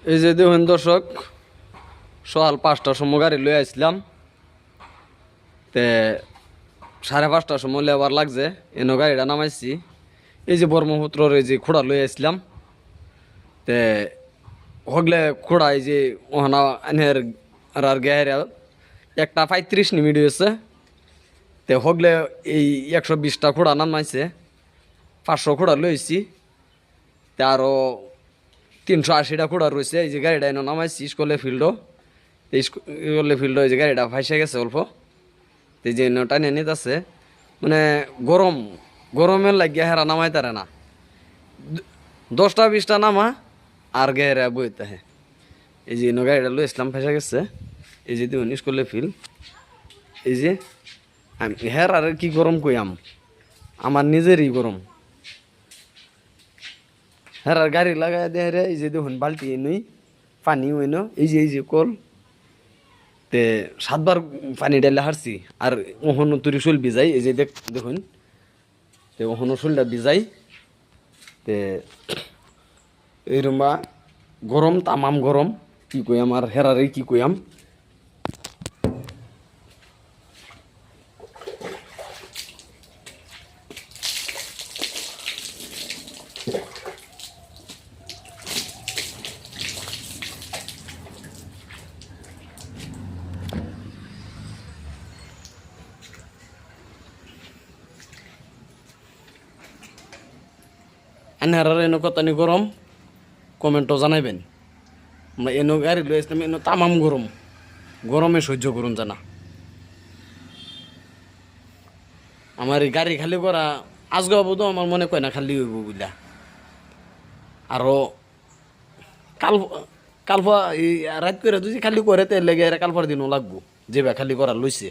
এই যে দেখুন দর্শক, সকাল 5টার সময় গাড়ি লয়ে আসলাম, তে 5:30টার সময় লেবার লাগছে, এনে গাড়িটা নামাইছি। এই যে ব্রহ্মপুত্রর এই যে খোড়া লয়ে আসলাম, তে হগলে খোড়া এই যে ওহানা আনের আর গেহারা 1:35 হয়েছে। তে হগলে এই 120টা খোড়া নামাইছে, 500 খোড়া লইছি, তে আরো 380টা খোড়া রয়েছে। এই যে গাড়িটা এনে নামাইছি স্কুলে ফিল্ডও, স্কুলে ফিল্ডও এই যে গাড়িটা ফাইসে গেছে অল্প, তো এই যে টাইনে নিতেছে। মানে গরম গরমের লাগিয়া হেরা নামাই তারে না, 10টা 20টা নামা আর গেরা বইতে হ্যাঁ। এই যে গাড়িটা লই ইসলাম ফাইসে গেছে। এই যে দেখুন স্কুলে ফিল্ড, এই যে আমি হের আর কি গরম কইয়াম, আমার নিজেরই গরম। হ্যাঁ আর গাড়ি লাগাই দেয় রে। এই যে দেখুন বালতি নই পানি হইন, এই যে কল, তে 7বার পানি ডালে হারছি। আর ওহনো তুরি শুল বিজাই, এই যে দেখুন, তে ওহনো শুলটা বিজাই। তে এইরকম গরম, তামাম গরম, কি কইয়াম আর হেরারে কি কইয়াম। আনহারার এনো কতনি গরম কমেন্টও জানাইবেন। আমরা এনো গাড়ি লই আসলাম, এনো তামাম গরম, গরমে সহ্য করুন জানা। আমার এই গাড়ি খালি করা আজকে হবো তো আমার মনে কয় না খালি হইব বুঝলা। আরো কাল কালফা এই রাত করে যদি খালি করে তে লেগে কালফার দিনও লাগবো, যেবা খালি করা লইছে।